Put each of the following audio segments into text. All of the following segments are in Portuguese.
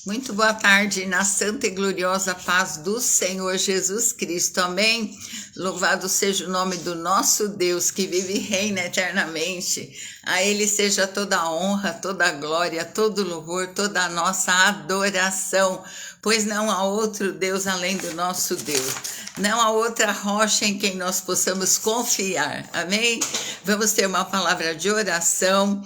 Muito boa tarde, na santa e gloriosa paz do Senhor Jesus Cristo, amém? Louvado seja o nome do nosso Deus, que vive e reina eternamente. A Ele seja toda a honra, toda a glória, todo o louvor, toda a nossa adoração, pois não há outro Deus além do nosso Deus. Não há outra rocha em quem nós possamos confiar, amém? Vamos ter uma palavra de oração.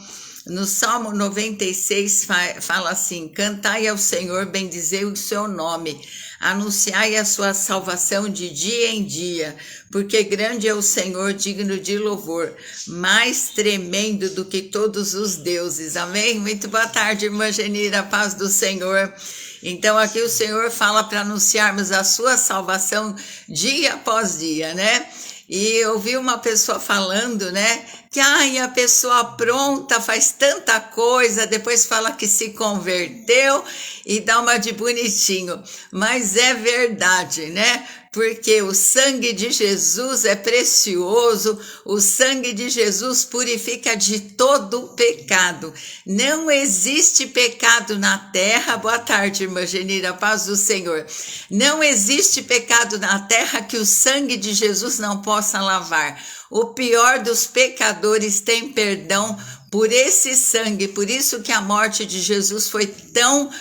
No Salmo 96 fala assim: cantai ao Senhor, bendizei o seu nome, anunciai a sua salvação de dia em dia, porque grande é o Senhor, digno de louvor, mais tremendo do que todos os deuses. Amém? Muito boa tarde, irmã Genira, paz do Senhor. Então aqui o Senhor fala para anunciarmos a sua salvação dia após dia, né? E eu vi uma pessoa falando, né, que a pessoa pronta faz tanta coisa, depois fala que se converteu e dá uma de bonitinho. Mas é verdade, né? Porque o sangue de Jesus é precioso, o sangue de Jesus purifica de todo pecado. Não existe pecado na terra. Boa tarde, irmã Genira, paz do Senhor. Não existe pecado na terra que o sangue de Jesus não possa lavar. O pior dos pecadores tem perdão por esse sangue, por isso que a morte de Jesus foi tão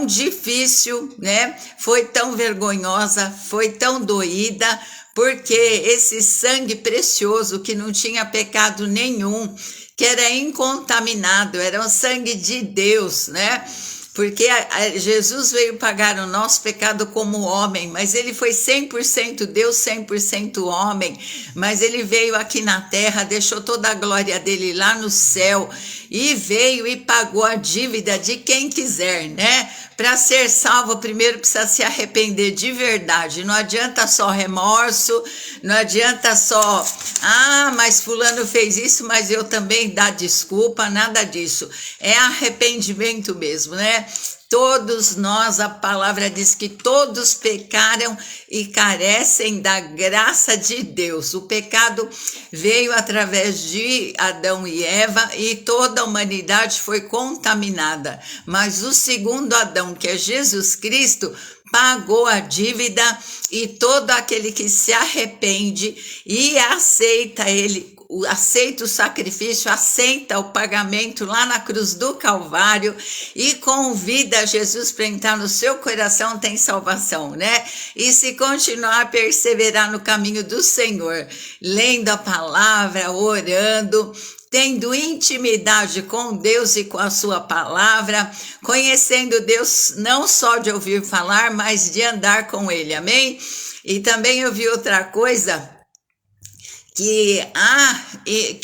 difícil, né? Foi tão vergonhosa, foi tão doída, porque esse sangue precioso que não tinha pecado nenhum, que era incontaminado, era o sangue de Deus, né? Porque Jesus veio pagar o nosso pecado como homem, mas ele foi 100% Deus, 100% homem, mas ele veio aqui na terra, deixou toda a glória dele lá no céu e veio e pagou a dívida de quem quiser, né? Para ser salvo, primeiro precisa se arrepender de verdade. Não adianta só remorso, não adianta só, mas fulano fez isso, mas eu também dar desculpa, nada disso. É arrependimento mesmo, né? Todos nós, a palavra diz que todos pecaram e carecem da graça de Deus. O pecado veio através de Adão e Eva e toda a humanidade foi contaminada. Mas o segundo Adão, que é Jesus Cristo, pagou a dívida, e todo aquele que se arrepende e aceita ele, aceita o sacrifício, aceita o pagamento lá na cruz do Calvário e convida Jesus para entrar no seu coração, tem salvação, né? E se continuar a perseverar no caminho do Senhor, lendo a palavra, orando, tendo intimidade com Deus e com a sua palavra, conhecendo Deus não só de ouvir falar, mas de andar com ele, amém? E também eu vi outra coisa, que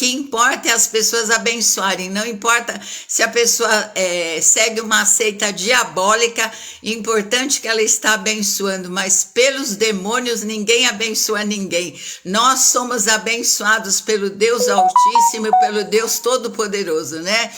importa é as pessoas abençoarem, não importa se a pessoa segue uma seita diabólica, importante que ela está abençoando, mas pelos demônios ninguém abençoa ninguém. Nós somos abençoados pelo Deus Altíssimo e pelo Deus Todo-Poderoso, né?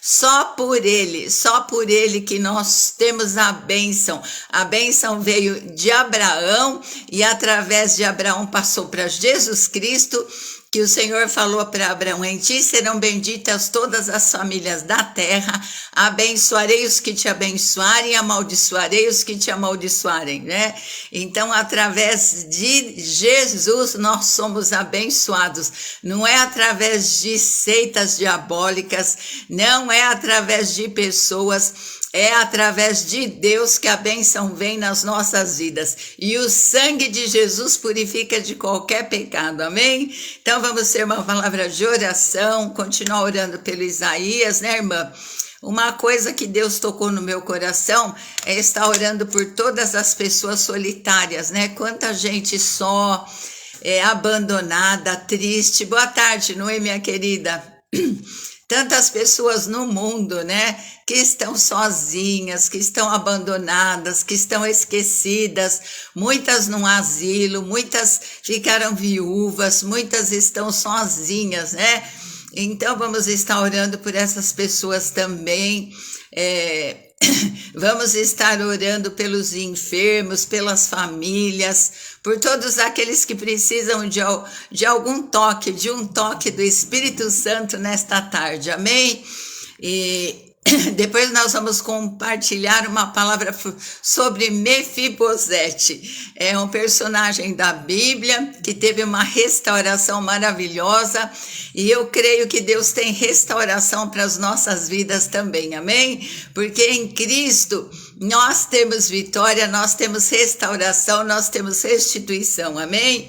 Só por ele que nós temos a bênção. A bênção veio de Abraão e através de Abraão passou para Jesus Cristo, que o Senhor falou para Abraão: em ti serão benditas todas as famílias da terra, abençoarei os que te abençoarem, amaldiçoarei os que te amaldiçoarem, né? Então, através de Jesus, nós somos abençoados. Não é através de seitas diabólicas, não é através de pessoas, é através de Deus que a bênção vem nas nossas vidas. E o sangue de Jesus purifica de qualquer pecado, amém? Então vamos ter uma palavra de oração, continuar orando pelo Isaías, né, irmã? Uma coisa que Deus tocou no meu coração é estar orando por todas as pessoas solitárias, né? Quanta gente só, abandonada, triste. Boa tarde, Noemi, minha querida. Tantas pessoas no mundo, né, que estão sozinhas, que estão abandonadas, que estão esquecidas, muitas num asilo, muitas ficaram viúvas, muitas estão sozinhas, né? Então vamos estar orando por essas pessoas também. Vamos estar orando pelos enfermos, pelas famílias, por todos aqueles que precisam de algum toque, de um toque do Espírito Santo nesta tarde, amém? E Depois nós vamos compartilhar uma palavra sobre Mefibosete. É um personagem da Bíblia que teve uma restauração maravilhosa e eu creio que Deus tem restauração para as nossas vidas também, amém? Porque em Cristo nós temos vitória, nós temos restauração, nós temos restituição, amém?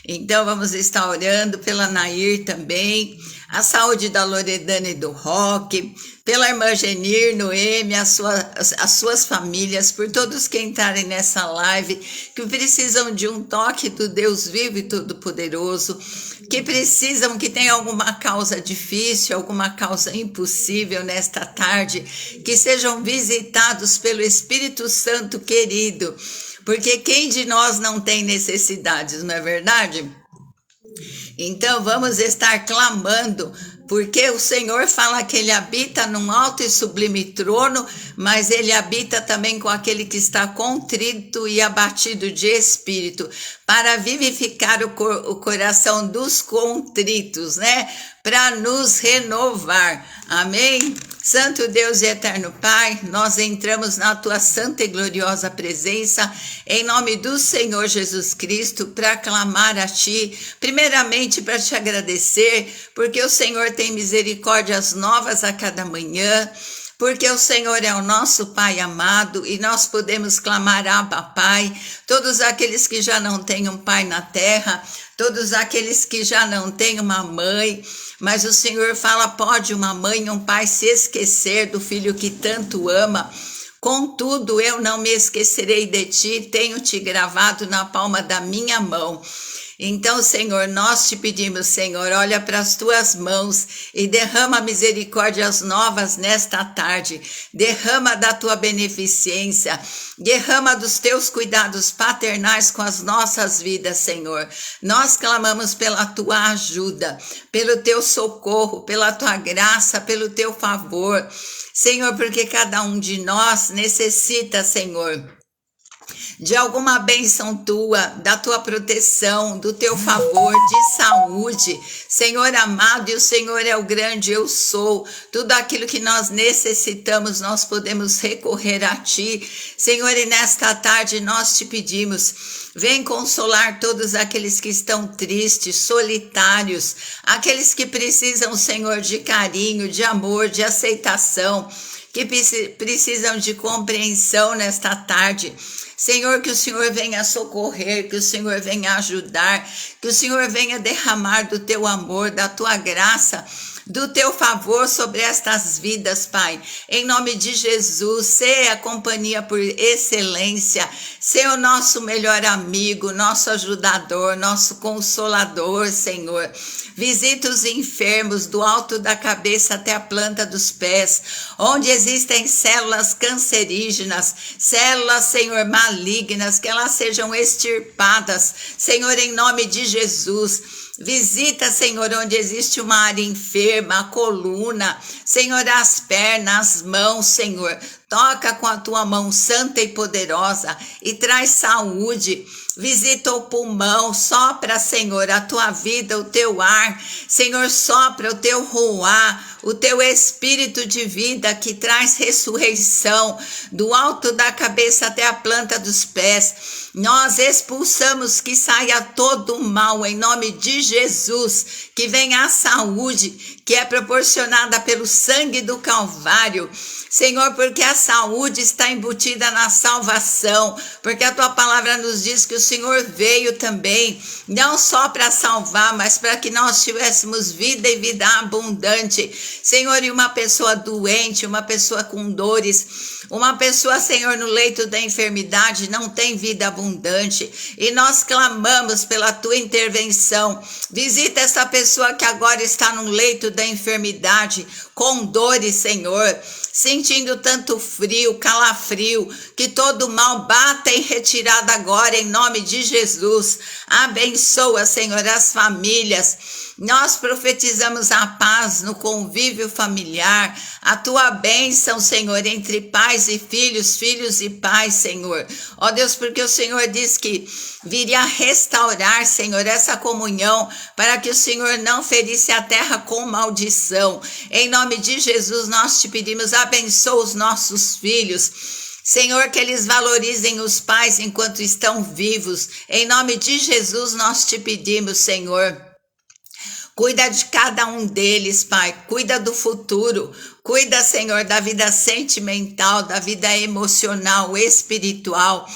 Então vamos estar orando pela Nair também, a saúde da Loredana e do Roque, pela irmã Genir, Noemi, as suas famílias, por todos que entrarem nessa live, que precisam de um toque do Deus vivo e todo-poderoso, que precisam, que tem alguma causa difícil, alguma causa impossível nesta tarde, que sejam visitados pelo Espírito Santo querido, porque quem de nós não tem necessidades, não é verdade? Então vamos estar clamando, porque o Senhor fala que Ele habita num alto e sublime trono, mas Ele habita também com aquele que está contrito e abatido de espírito, para vivificar o coração dos contritos, né? Para nos renovar, amém? Santo Deus e eterno Pai, nós entramos na Tua santa e gloriosa presença, em nome do Senhor Jesus Cristo, para clamar a Ti, primeiramente para Te agradecer, porque o Senhor tem misericórdias novas a cada manhã, porque o Senhor é o nosso Pai amado e nós podemos clamar Abba Pai, todos aqueles que já não têm um pai na terra, todos aqueles que já não têm uma mãe, mas o Senhor fala, pode uma mãe e um pai se esquecer do filho que tanto ama? Contudo, eu não me esquecerei de ti, tenho-te gravado na palma da minha mão. Então, Senhor, nós te pedimos, Senhor, olha para as tuas mãos e derrama misericórdias novas nesta tarde, derrama da tua beneficência, derrama dos teus cuidados paternais com as nossas vidas, Senhor. Nós clamamos pela tua ajuda, pelo teu socorro, pela tua graça, pelo teu favor, Senhor, porque cada um de nós necessita, Senhor, de alguma bênção tua, da tua proteção, do teu favor, de saúde, Senhor amado, e o Senhor é o grande eu sou, tudo aquilo que nós necessitamos, nós podemos recorrer a ti, Senhor, e nesta tarde nós te pedimos, vem consolar todos aqueles que estão tristes, solitários, aqueles que precisam, Senhor, de carinho, de amor, de aceitação, que precisam de compreensão nesta tarde. Senhor, que o Senhor venha socorrer, que o Senhor venha ajudar, que o Senhor venha derramar do teu amor, da tua graça, do teu favor sobre estas vidas, Pai. Em nome de Jesus, sê a companhia por excelência, sê o nosso melhor amigo, nosso ajudador, nosso consolador, Senhor. Visita os enfermos do alto da cabeça até a planta dos pés, onde existem células cancerígenas, células, Senhor, malignas, que elas sejam extirpadas, Senhor, em nome de Jesus. Visita, Senhor, onde existe uma área enferma, a coluna, Senhor, as pernas, as mãos, Senhor. Toca com a tua mão santa e poderosa e traz saúde. Visita o pulmão, sopra, Senhor, a tua vida, o teu ar. Senhor, sopra o teu ruá, o teu espírito de vida que traz ressurreição do alto da cabeça até a planta dos pés. Nós expulsamos que saia todo o mal em nome de Jesus, que venha a saúde que é proporcionada pelo sangue do Calvário. Senhor, porque a saúde está embutida na salvação, porque a tua palavra nos diz que o Senhor veio também, não só para salvar, mas para que nós tivéssemos vida e vida abundante. Senhor, e uma pessoa doente, uma pessoa com dores, uma pessoa, Senhor, no leito da enfermidade, não tem vida abundante, e nós clamamos pela tua intervenção. Visita essa pessoa que agora está no leito da enfermidade, com dores, Senhor, sentindo tanto frio, calafrio, que todo mal bata em retirada agora, em nome de Jesus. Abençoa, Senhor, as famílias, Nós profetizamos a paz no convívio familiar, a tua bênção, Senhor, entre pais e filhos, filhos e pais, Senhor. Ó Deus, porque o Senhor diz que viria restaurar, Senhor, essa comunhão, para que o Senhor não ferisse a terra com maldição. Em nome de Jesus, nós te pedimos, abençoa os nossos filhos. Senhor, que eles valorizem os pais enquanto estão vivos. Em nome de Jesus, nós te pedimos, Senhor. Cuida de cada um deles, Pai. Cuida do futuro. Cuida, Senhor, da vida sentimental, da vida emocional, espiritual.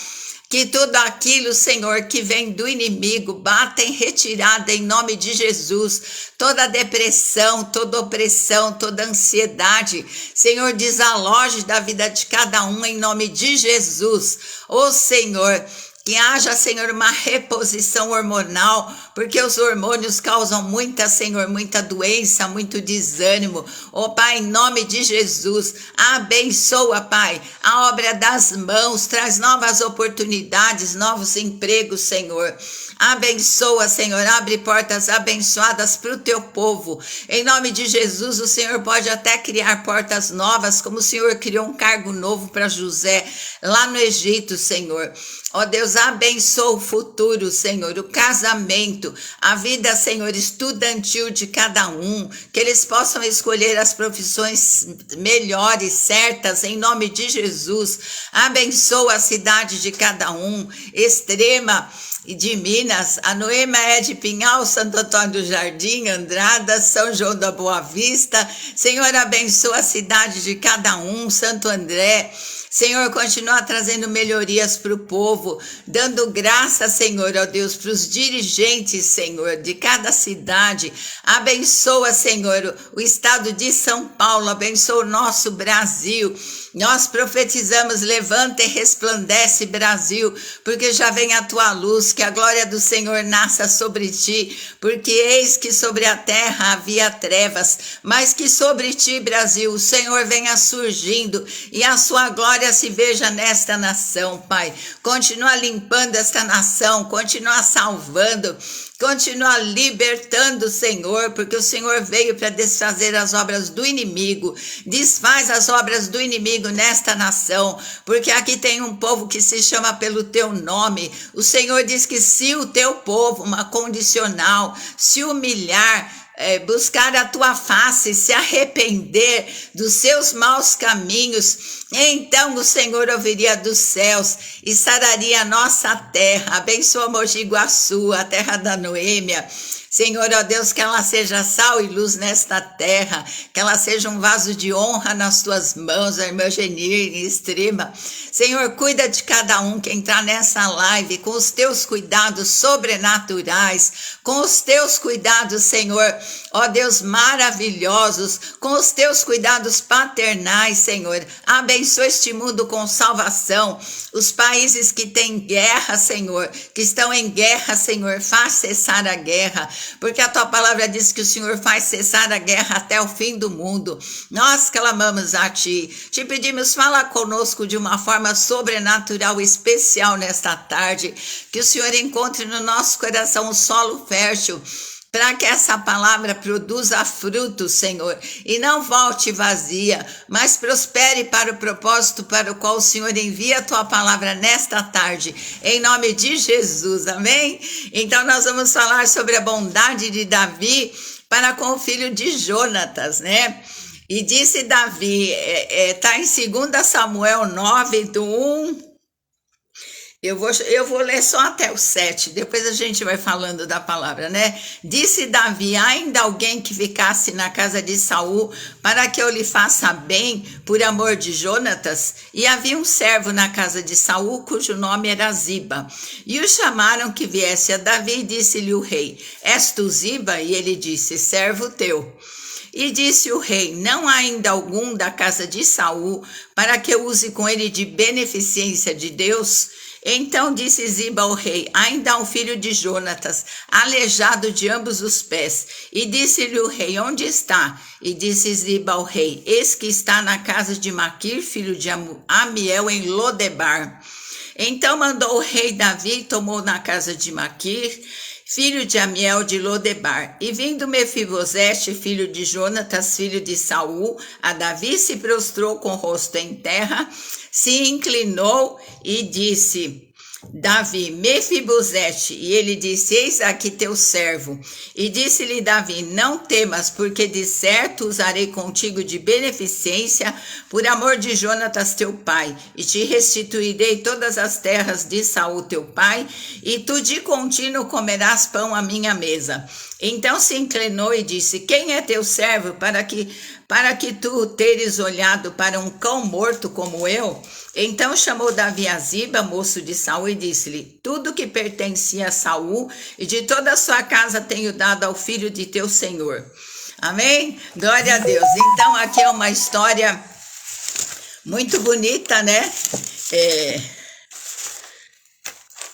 Que tudo aquilo, Senhor, que vem do inimigo, bata em retirada em nome de Jesus. Toda depressão, toda opressão, toda ansiedade, Senhor, desaloje da vida de cada um em nome de Jesus. Ô Senhor, que haja, Senhor, uma reposição hormonal, porque os hormônios causam muita, Senhor, muita doença, muito desânimo. Ó Pai, em nome de Jesus, abençoa, Pai, a obra das mãos, traz novas oportunidades, novos empregos, Senhor. Abençoa, Senhor, abre portas abençoadas para o teu povo. Em nome de Jesus, o Senhor pode até criar portas novas, como o Senhor criou um cargo novo para José, lá no Egito, Senhor. Ó Deus, abençoa o futuro, Senhor, o casamento, a vida, Senhor, estudantil de cada um, que eles possam escolher as profissões melhores, certas, em nome de Jesus. Abençoa a cidade de cada um, Extrema e de Minas, a Noema é de Pinhal, Santo Antônio do Jardim, Andrada, São João da Boa Vista. Senhor, abençoa a cidade de cada um, Santo André. Senhor, continua trazendo melhorias para o povo, dando graça, Senhor, ó Deus, para os dirigentes, Senhor, de cada cidade. Abençoa, Senhor, o estado de São Paulo, abençoa o nosso Brasil. Nós profetizamos, levanta e resplandece, Brasil, porque já vem a tua luz, que a glória do Senhor nasça sobre ti, porque eis que sobre a terra havia trevas, mas que sobre ti, Brasil, o Senhor venha surgindo e a sua glória se veja nesta nação, Pai. Continua limpando esta nação, continua salvando, continua libertando, Senhor, porque o Senhor veio para desfazer as obras do inimigo. Desfaz as obras do inimigo nesta nação, porque aqui tem um povo que se chama pelo teu nome. O Senhor diz que se o teu povo, uma condicional, se humilhar, buscar a tua face, se arrepender dos seus maus caminhos, então o Senhor ouviria dos céus e sararia a nossa terra. Abençoa Mogi Guaçu, a terra da Noêmia. Senhor, ó Deus, que ela seja sal e luz nesta terra, que ela seja um vaso de honra nas tuas mãos, a irmã Genir, em Extrema. Senhor, cuida de cada um que entrar nessa live com os teus cuidados sobrenaturais, com os teus cuidados, Senhor, ó Deus, maravilhosos, com os teus cuidados paternais, Senhor. Abençoa este mundo com salvação, os países que têm guerra, Senhor, que estão em guerra, Senhor, faz cessar a guerra, porque a tua palavra diz que o Senhor faz cessar a guerra até o fim do mundo. Nós clamamos a ti, te pedimos, fala conosco de uma forma sobrenatural, especial nesta tarde, que o Senhor encontre no nosso coração um solo fértil, para que essa palavra produza fruto, Senhor, e não volte vazia, mas prospere para o propósito para o qual o Senhor envia a tua palavra nesta tarde, em nome de Jesus, amém? Então nós vamos falar sobre a bondade de Davi para com o filho de Jonatas, né? E disse Davi, está em 2 Samuel 9, do 1... Eu vou ler só até o 7, depois a gente vai falando da palavra, né? Disse Davi, ainda alguém que ficasse na casa de Saul, para que eu lhe faça bem, por amor de Jonatas? E havia um servo na casa de Saul, cujo nome era Ziba. E o chamaram que viesse a Davi, e disse-lhe o rei, és tu Ziba? E ele disse, servo teu. E disse o rei, não há ainda algum da casa de Saul, para que eu use com ele de beneficência de Deus? Então disse Ziba ao rei, ainda há um filho de Jonatas, aleijado de ambos os pés. E disse-lhe o rei, onde está? E disse Ziba ao rei, eis que está na casa de Maquir, filho de Amiel, em Lodebar. Então mandou o rei Davi, tomou na casa de Maquir, filho de Amiel de Lodebar. E vindo Mefibosete, filho de Jonatas, filho de Saul, a Davi se prostrou com o rosto em terra, se inclinou e disse: Davi, Mefibosete, e ele disse: eis aqui teu servo. E disse-lhe Davi: não temas, porque de certo usarei contigo de beneficência, por amor de Jonatas teu pai, e te restituirei todas as terras de Saul teu pai, e tu de contínuo comerás pão à minha mesa. Então se inclinou e disse: quem é teu servo para que tu teres olhado para um cão morto como eu? Então chamou Davi a Ziba, moço de Saul, e disse-lhe: tudo que pertencia a Saul e de toda a sua casa tenho dado ao filho de teu senhor. Amém? Glória a Deus. Então aqui é uma história muito bonita, né?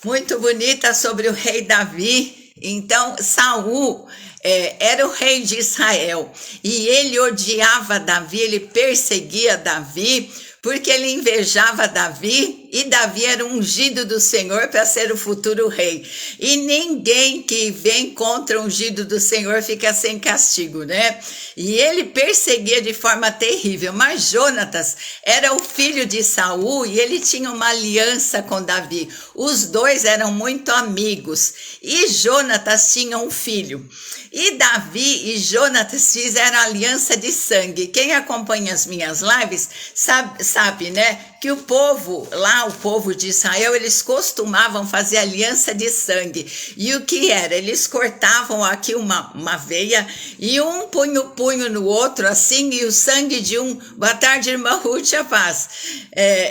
Muito bonita sobre o rei Davi. Então Saul era o rei de Israel e ele odiava Davi, ele perseguia Davi, porque ele invejava Davi, e Davi era ungido do Senhor para ser o futuro rei. E ninguém que vem contra o ungido do Senhor fica sem castigo, né? E ele perseguia de forma terrível. Mas Jonatas era o filho de Saul e ele tinha uma aliança com Davi. Os dois eram muito amigos. E Jonatas tinha um filho. E Davi e Jonatas fizeram aliança de sangue. Quem acompanha as minhas lives sabe, né? Que o povo, lá o povo de Israel, eles costumavam fazer aliança de sangue. E o que era? Eles cortavam aqui uma veia e um punha o punho no outro, assim, e o sangue de um... Boa tarde, irmã Ruth, a paz.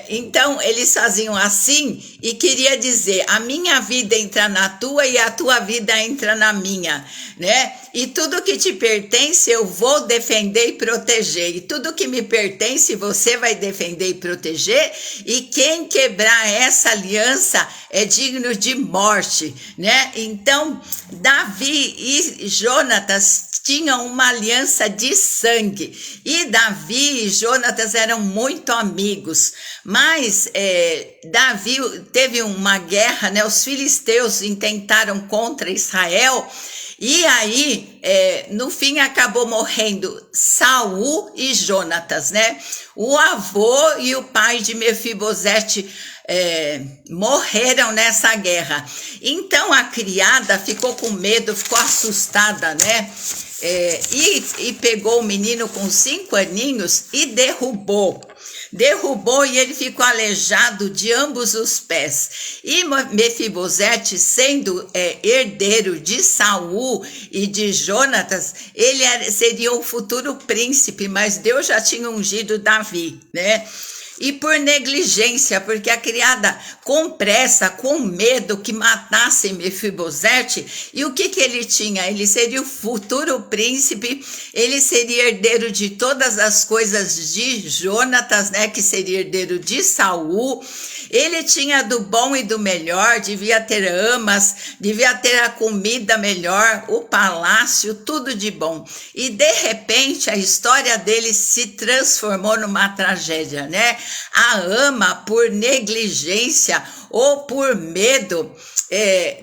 Então, eles faziam assim e queria dizer: a minha vida entra na tua e a tua vida entra na minha, né? E tudo que te pertence eu vou defender e proteger. E tudo que me pertence você vai defender e proteger. E quem quebrar essa aliança é digno de morte, né? Então, Davi e Jonatas tinham uma aliança de sangue. E Davi e Jonatas eram muito amigos. Mas Davi teve uma guerra, né? Os filisteus intentaram contra Israel. E aí, no fim, acabou morrendo Saul e Jonatas, né? O avô e o pai de Mefibosete morreram nessa guerra. Então, a criada ficou com medo, ficou assustada, né? E pegou o menino com 5 aninhos e derrubou e ele ficou aleijado de ambos os pés. E Mefibosete, sendo herdeiro de Saul e de Jonatas, ele seria o futuro príncipe, mas Deus já tinha ungido Davi, né? E por negligência, porque a criada com pressa, com medo que matasse Mefibosete, e o que ele tinha? Ele seria o futuro príncipe, ele seria herdeiro de todas as coisas de Jonatas, né, que seria herdeiro de Saul. Ele tinha do bom e do melhor, devia ter amas, devia ter a comida melhor, o palácio, tudo de bom. E de repente a história dele se transformou numa tragédia, né? A ama, por negligência ou por medo,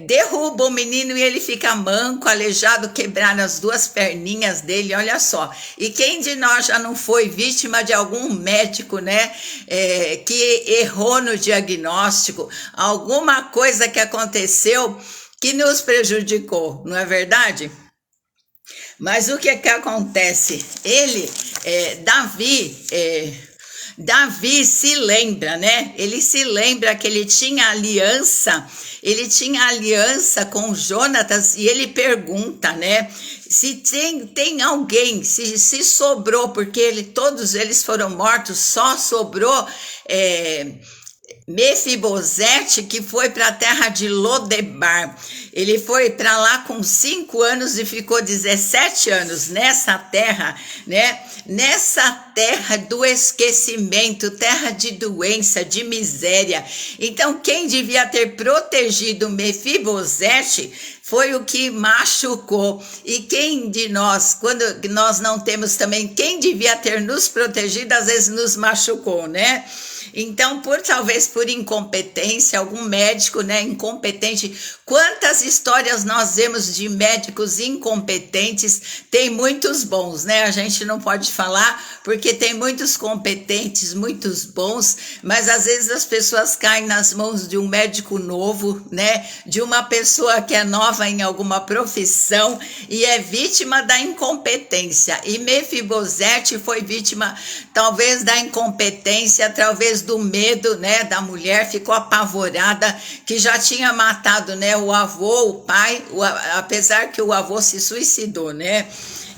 derruba o menino e ele fica manco, aleijado, quebraram as 2 perninhas dele, olha só. E quem de nós já não foi vítima de algum médico, né, que errou no diagnóstico, alguma coisa que aconteceu que nos prejudicou, não é verdade? Mas o que acontece? Davi se lembra, né? Ele se lembra que ele tinha aliança com Jonatas e ele pergunta, né? Se tem alguém, se sobrou, porque todos eles foram mortos, só sobrou Mefibosete, que foi para a terra de Lodebar. Ele foi para lá com 5 anos e ficou 17 anos nessa terra, né? Nessa terra do esquecimento, terra de doença, de miséria. Então, quem devia ter protegido Mefibosete foi o que machucou. E quem de nós, quando nós não temos também, quem devia ter nos protegido, às vezes nos machucou, né? Então, talvez por incompetência, algum médico, né, incompetente. Quantas histórias nós vemos de médicos incompetentes? Tem muitos bons, né? A gente não pode falar porque tem muitos competentes, muitos bons, mas às vezes as pessoas caem nas mãos de um médico novo, né? De uma pessoa que é nova em alguma profissão e é vítima da incompetência. E Mefibosete foi vítima, talvez, da incompetência, talvez do medo, né, da mulher, ficou apavorada, que já tinha matado, né, o avô, o pai, apesar que o avô se suicidou, né?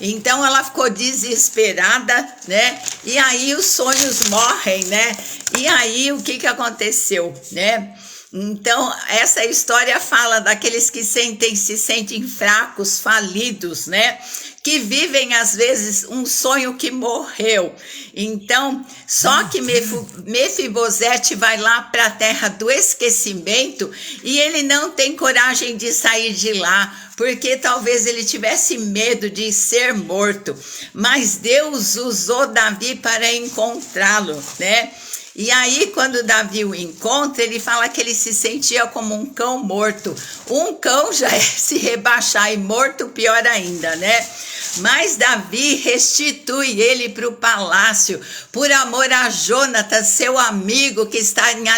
Então ela ficou desesperada, né? E aí os sonhos morrem, né? E aí o que aconteceu, né? Então, essa história fala daqueles que se sentem fracos, falidos, né? Que vivem, às vezes, um sonho que morreu. Então, só que Mefibosete vai lá para a terra do esquecimento e ele não tem coragem de sair de lá, porque talvez ele tivesse medo de ser morto. Mas Deus usou Davi para encontrá-lo, né? E aí, quando Davi o encontra, ele fala que ele se sentia como um cão morto. Um cão já é se rebaixar, e morto pior ainda, né? Mas Davi restitui ele para o palácio, por amor a Jonatas, seu amigo, que estava em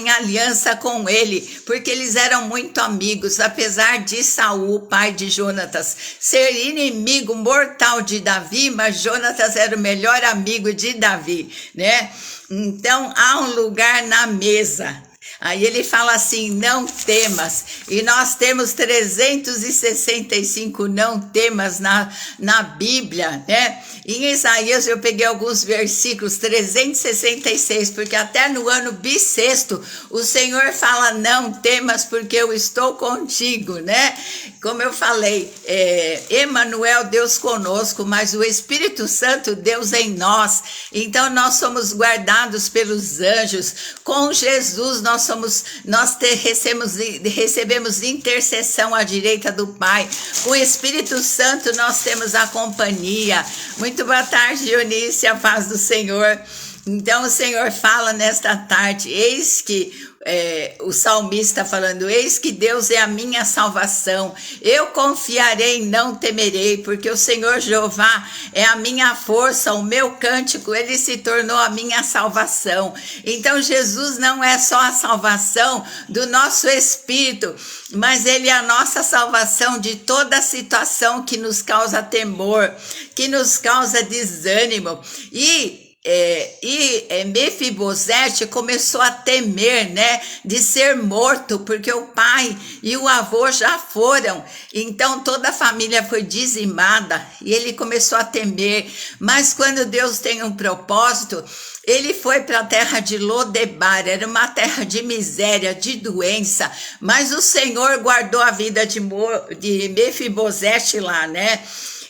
aliança com ele, porque eles eram muito amigos, apesar de Saul, pai de Jonatas, ser inimigo mortal de Davi, mas Jonatas era o melhor amigo de Davi, né? Então, há um lugar na mesa. Aí ele fala assim, não temas, e nós temos 365 não temas na Bíblia, né? Em Isaías eu peguei alguns versículos, 366, porque até no ano bissexto o Senhor fala, não temas porque eu estou contigo, né? Como eu falei, Emanuel, Deus conosco, mas o Espírito Santo, Deus em nós. Então nós somos guardados pelos anjos, com Jesus recebemos intercessão à direita do Pai. Com o Espírito Santo nós temos a companhia. Muito boa tarde, Eunice, a paz do Senhor. Então o Senhor fala nesta tarde, eis que o salmista falando, eis que Deus é a minha salvação, eu confiarei e não temerei, porque o Senhor Jeová é a minha força, o meu cântico, ele se tornou a minha salvação. Então Jesus não é só a salvação do nosso espírito, mas ele é a nossa salvação de toda situação que nos causa temor, que nos causa desânimo. E Mefibosete começou a temer, né, de ser morto, porque o pai e o avô já foram. Então toda a família foi dizimada e ele começou a temer. Mas quando Deus tem um propósito, ele foi para a terra de Lodebar, era uma terra de miséria, de doença, mas o Senhor guardou a vida de Mefibosete lá, né?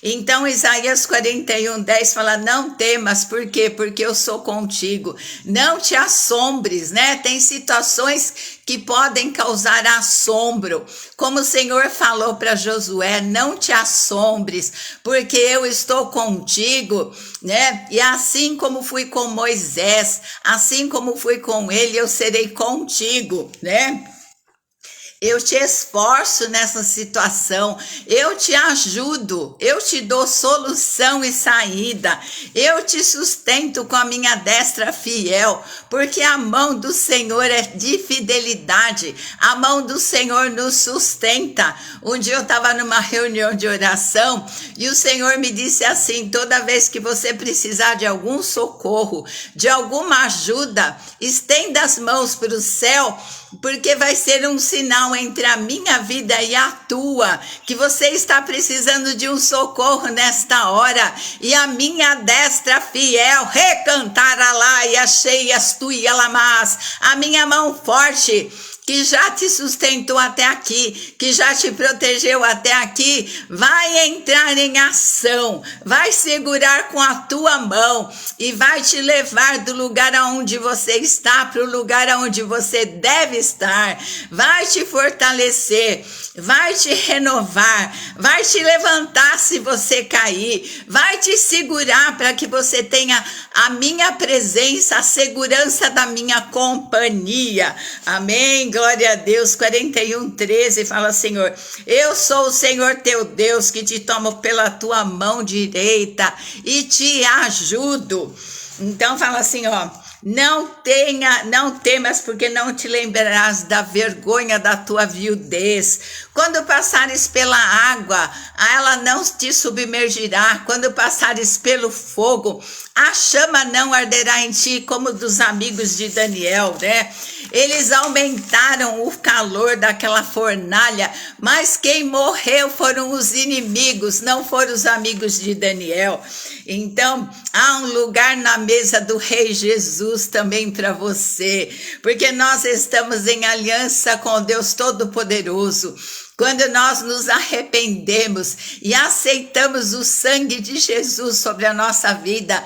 Então Isaías 41:10 fala, não temas, por quê? Porque eu sou contigo, não te assombres, né? Tem situações que podem causar assombro, como o Senhor falou para Josué, não te assombres, porque eu estou contigo, né? E assim como fui com Moisés, assim como fui com ele, eu serei contigo, né? Eu te esforço nessa situação, eu te ajudo, eu te dou solução e saída, eu te sustento com a minha destra fiel, porque a mão do Senhor é de fidelidade, a mão do Senhor nos sustenta. Um dia eu estava numa reunião de oração e o Senhor me disse assim, toda vez que você precisar de algum socorro, de alguma ajuda, estenda as mãos para o céu, porque vai ser um sinal entre a minha vida e a tua, que você está precisando de um socorro nesta hora, e a minha destra fiel, recantará lá e achei as tuias lamas, a minha mão forte que já te sustentou até aqui, que já te protegeu até aqui, vai entrar em ação, vai segurar com a tua mão e vai te levar do lugar aonde você está para o lugar aonde você deve estar, vai te fortalecer, vai te renovar, vai te levantar se você cair, vai te segurar para que você tenha a minha presença, a segurança da minha companhia. Amém, glória a Deus. 41:13 fala: Senhor, eu sou o Senhor teu Deus que te tomo pela tua mão direita e te ajudo. Então fala assim, ó: não temas, porque não te lembrarás da vergonha da tua viudez. Quando passares pela água, ela não te submergirá. Quando passares pelo fogo, a chama não arderá em ti, como dos amigos de Daniel, né? Eles aumentaram o calor daquela fornalha, mas quem morreu foram os inimigos, não foram os amigos de Daniel. Então, há um lugar na mesa do Rei Jesus também para você, porque nós estamos em aliança com Deus Todo-Poderoso. Quando nós nos arrependemos e aceitamos o sangue de Jesus sobre a nossa vida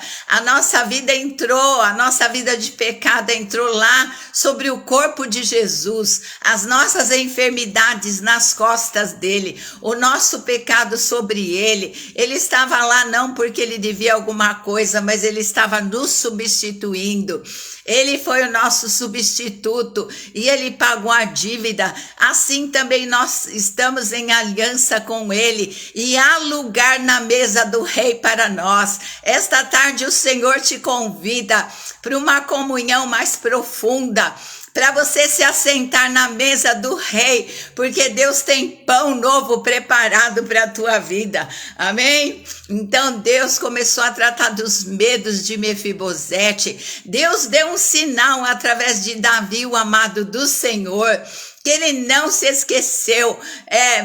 entrou, a nossa vida de pecado entrou lá sobre o corpo de Jesus, as nossas enfermidades nas costas dele, o nosso pecado sobre ele. Ele estava lá não porque ele devia alguma coisa, mas ele estava nos substituindo. Ele foi o nosso substituto e ele pagou a dívida. Assim também nós estamos em aliança com ele e há lugar na mesa do Rei para nós. Esta tarde o Senhor te convida para uma comunhão mais profunda, para você se assentar na mesa do Rei, porque Deus tem pão novo preparado para a tua vida, amém? Então Deus começou a tratar dos medos de Mefibosete. Deus deu um sinal através de Davi, o amado do Senhor, que ele não se esqueceu,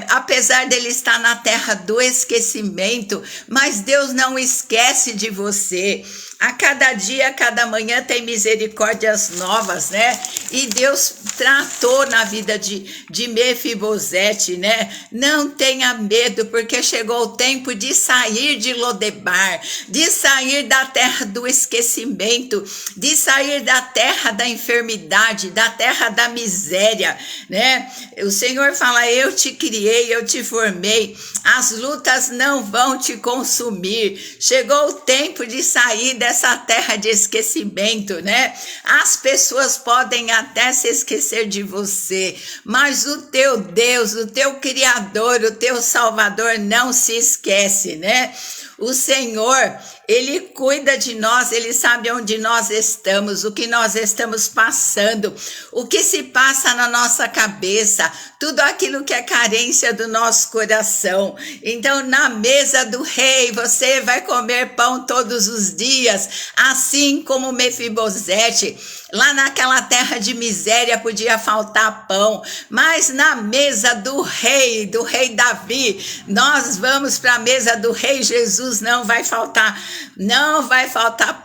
apesar dele estar na terra do esquecimento, mas Deus não esquece de você. A cada dia, a cada manhã tem misericórdias novas, né? E Deus tratou na vida de Mefibosete, né? Não tenha medo, porque chegou o tempo de sair de Lodebar, de sair da terra do esquecimento, de sair da terra da enfermidade, da terra da miséria, né? O Senhor fala: eu te criei, eu te formei, as lutas não vão te consumir. Chegou o tempo de sair dessa terra de esquecimento, né? As pessoas podem até se esquecer de você, mas o teu Deus, o teu Criador, o teu Salvador não se esquece, né? O Senhor, Ele cuida de nós, Ele sabe onde nós estamos, o que nós estamos passando, o que se passa na nossa cabeça, tudo aquilo que é carência do nosso coração. Então, na mesa do Rei, você vai comer pão todos os dias, assim como Mefibosete. Lá naquela terra de miséria podia faltar pão, mas na mesa do rei Davi, nós vamos para a mesa do Rei Jesus, não vai faltar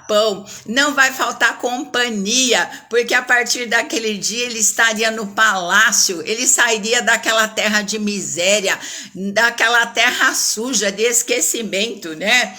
pão, não vai faltar companhia, porque a partir daquele dia ele estaria no palácio, ele sairia daquela terra de miséria, daquela terra suja de esquecimento, né?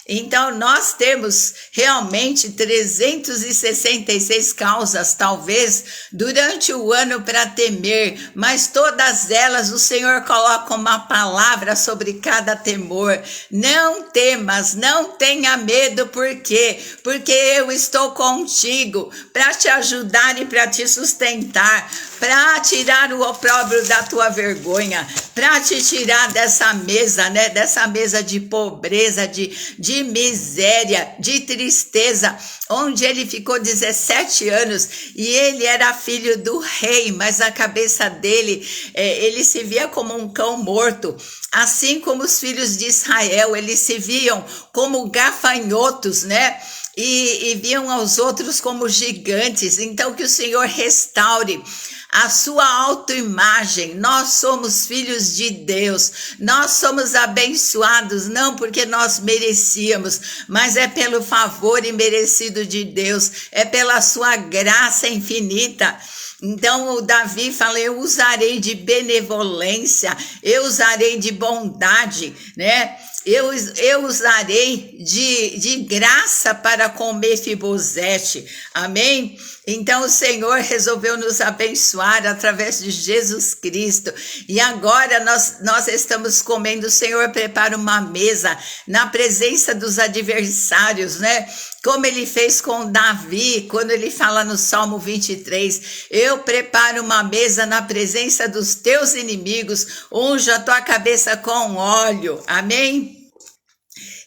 Então, nós temos realmente 366 causas, talvez, durante o ano para temer, mas todas elas o Senhor coloca uma palavra sobre cada temor. Não temas, não tenha medo, por quê? Porque eu estou contigo para te ajudar e para te sustentar, para tirar o opróbrio da tua vergonha, para te tirar dessa mesa, né? Dessa mesa de pobreza, de miséria, de tristeza, onde ele ficou 17 anos e ele era filho do rei, mas a cabeça dele, ele se via como um cão morto. Assim como os filhos de Israel, eles se viam como gafanhotos, né? e viam aos outros como gigantes. Então, que o Senhor restaure a sua autoimagem. Nós somos filhos de Deus, nós somos abençoados, não porque nós merecíamos, mas é pelo favor imerecido de Deus, é pela sua graça infinita. Então o Davi fala, eu usarei de benevolência, eu usarei de bondade, né? Eu usarei de graça para com Mefibosete, amém? Então o Senhor resolveu nos abençoar através de Jesus Cristo, e agora nós estamos comendo. O Senhor prepara uma mesa na presença dos adversários, né? Como ele fez com Davi, quando ele fala no Salmo 23, eu preparo uma mesa na presença dos teus inimigos, unjo a tua cabeça com óleo, amém?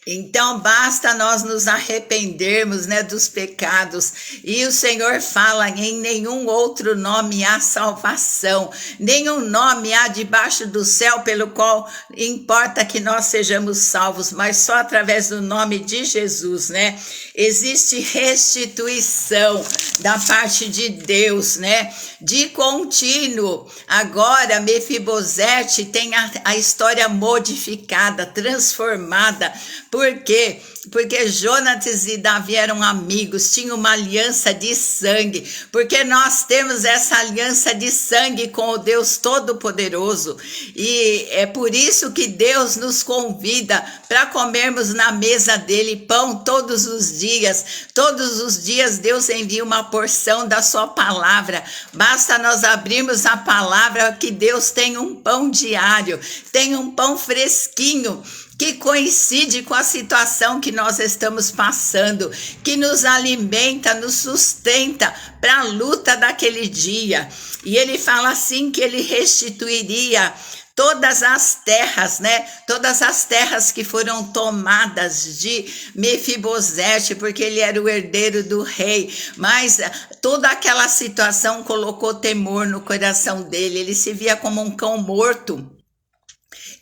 Então basta nós nos arrependermos, né, dos pecados, e o Senhor fala, em nenhum outro nome há salvação, nenhum nome há debaixo do céu pelo qual importa que nós sejamos salvos, mas só através do nome de Jesus, né? Existe restituição da parte de Deus, né? De contínuo. Agora Mefibosete tem a história modificada, transformada. Por quê? Porque Jonatas e Davi eram amigos, tinham uma aliança de sangue, porque nós temos essa aliança de sangue com o Deus Todo-Poderoso, e é por isso que Deus nos convida para comermos na mesa dele pão todos os dias Deus envia uma porção da sua palavra, basta nós abrirmos a palavra que Deus tem um pão diário, tem um pão fresquinho, que coincide com a situação que nós estamos passando, que nos alimenta, nos sustenta para a luta daquele dia. E ele fala assim que ele restituiria todas as terras, né? Todas as terras que foram tomadas de Mefibosete, porque ele era o herdeiro do rei. Mas toda aquela situação colocou temor no coração dele. Ele se via como um cão morto.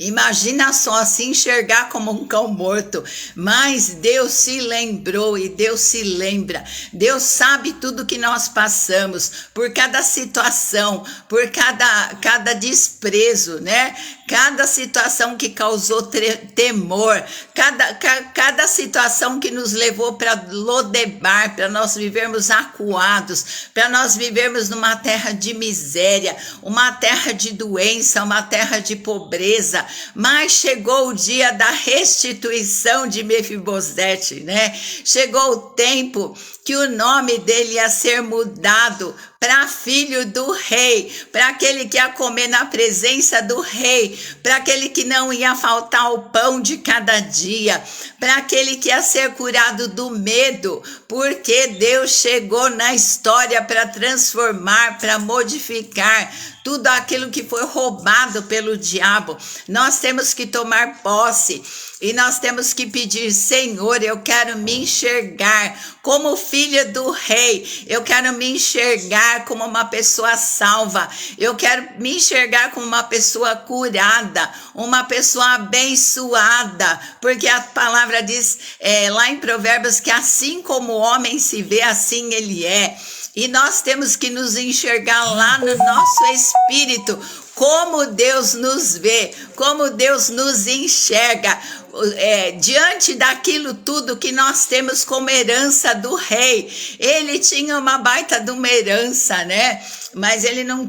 Imagina só, se enxergar como um cão morto, mas Deus se lembrou e Deus se lembra. Deus sabe tudo que nós passamos, por cada situação, por cada desprezo, né? Cada situação que causou temor, cada situação que nos levou para Lodebar, para nós vivermos acuados, para nós vivermos numa terra de miséria, uma terra de doença, uma terra de pobreza. Mas chegou o dia da restituição de Mefibosete, né? Chegou o tempo que o nome dele ia ser mudado para filho do rei, para aquele que ia comer na presença do rei, para aquele que não ia faltar o pão de cada dia, para aquele que ia ser curado do medo, porque Deus chegou na história para transformar, para modificar tudo aquilo que foi roubado pelo diabo. Nós temos que tomar posse e nós temos que pedir, Senhor, eu quero me enxergar como filha do rei, eu quero me enxergar como uma pessoa salva, eu quero me enxergar como uma pessoa curada, uma pessoa abençoada, porque a palavra diz lá em Provérbios que assim como o homem se vê, assim ele é. E nós temos que nos enxergar lá no nosso espírito, como Deus nos vê, como Deus nos enxerga, diante daquilo tudo que nós temos como herança do rei. Ele tinha uma baita de uma herança, né? Mas ele não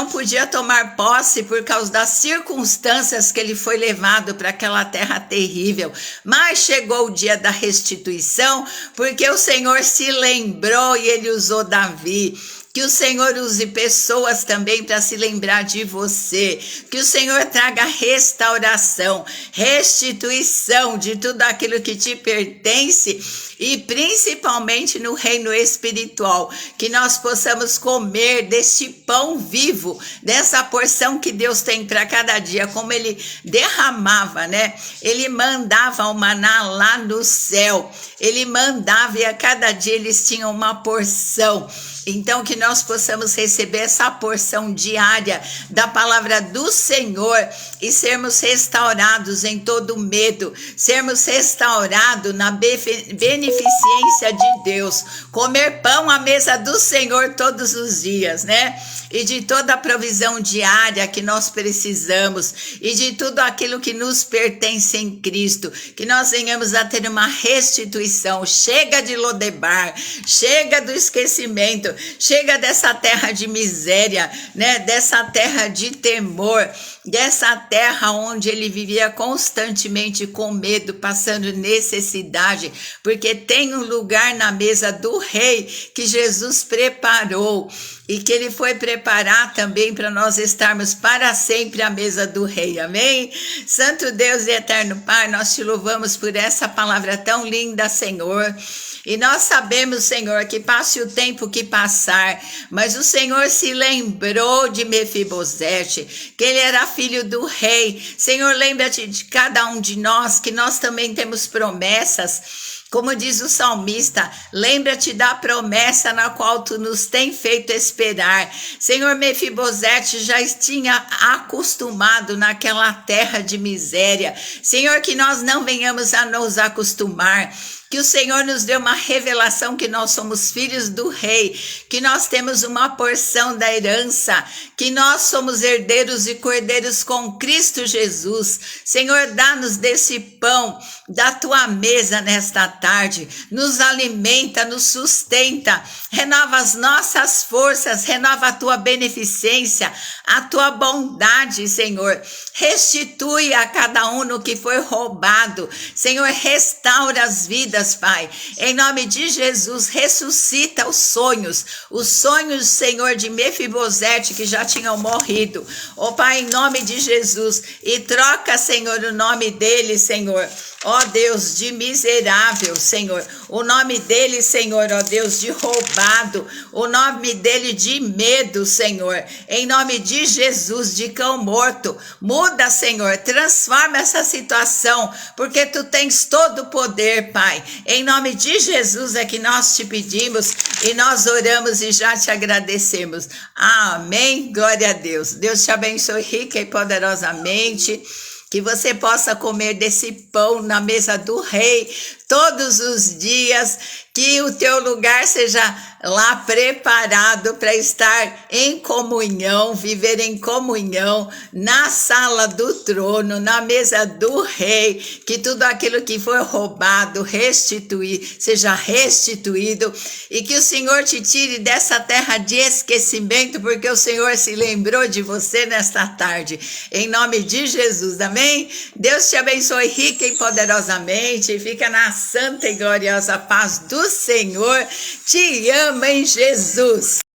podia tomar posse por causa das circunstâncias que ele foi levado para aquela terra terrível. Mas chegou o dia da restituição, porque o Senhor se lembrou e ele usou Davi. Que o Senhor use pessoas também para se lembrar de você. Que o Senhor traga restauração, restituição de tudo aquilo que te pertence e principalmente no reino espiritual. Que nós possamos comer deste pão vivo, dessa porção que Deus tem para cada dia, como ele derramava, né? Ele mandava o maná lá no céu. Ele mandava e a cada dia eles tinham uma porção. Então, que nós possamos receber essa porção diária da palavra do Senhor e sermos restaurados em todo medo, sermos restaurados na beneficência de Deus, comer pão à mesa do Senhor todos os dias, né? E de toda a provisão diária que nós precisamos e de tudo aquilo que nos pertence em Cristo, que nós venhamos a ter uma restituição. Chega de Lodebar, chega do esquecimento, chega dessa terra de miséria, né? Dessa terra de temor, dessa terra onde ele vivia constantemente com medo, passando necessidade, porque tem um lugar na mesa do rei que Jesus preparou e que ele foi preparar também para nós estarmos para sempre à mesa do rei, amém? Santo Deus e eterno Pai, nós te louvamos por essa palavra tão linda, Senhor. E nós sabemos, Senhor, que passe o tempo que passar, mas o Senhor se lembrou de Mefibosete, que ele era filho do rei. Senhor, lembra-te de cada um de nós, que nós também temos promessas. Como diz o salmista, lembra-te da promessa na qual tu nos tem feito esperar. Senhor, Mefibosete já tinha acostumado naquela terra de miséria. Senhor, que nós não venhamos a nos acostumar. Que o Senhor nos dê uma revelação que nós somos filhos do rei, que nós temos uma porção da herança, que nós somos herdeiros e cordeiros com Cristo Jesus. Senhor, dá-nos desse pão da tua mesa nesta tarde, nos alimenta, nos sustenta, renova as nossas forças, renova a tua beneficência, a tua bondade, Senhor. Restitui a cada um no que foi roubado. Senhor, restaura as vidas, Pai, em nome de Jesus, ressuscita os sonhos, Senhor, de Mefibosete que já tinham morrido, ó Pai, em nome de Jesus, e troca, Senhor, o nome dele, Senhor, ó Deus, de miserável, Senhor, o nome dele, Senhor, ó Deus, de roubado, o nome dele de medo, Senhor, em nome de Jesus, de cão morto. Muda, Senhor, transforma essa situação, porque tu tens todo o poder, Pai. Em nome de Jesus é que nós te pedimos e nós oramos e já te agradecemos. Amém. Glória a Deus. Deus te abençoe rica e poderosamente. Que você possa comer desse pão na mesa do rei todos os dias, que o teu lugar seja lá preparado para estar em comunhão, viver em comunhão, na sala do trono, na mesa do rei, que tudo aquilo que foi roubado, seja restituído, e que o Senhor te tire dessa terra de esquecimento, porque o Senhor se lembrou de você nesta tarde, em nome de Jesus, amém? Deus te abençoe rica e poderosamente, e fica na santa e gloriosa paz do Senhor. Te ama em Jesus.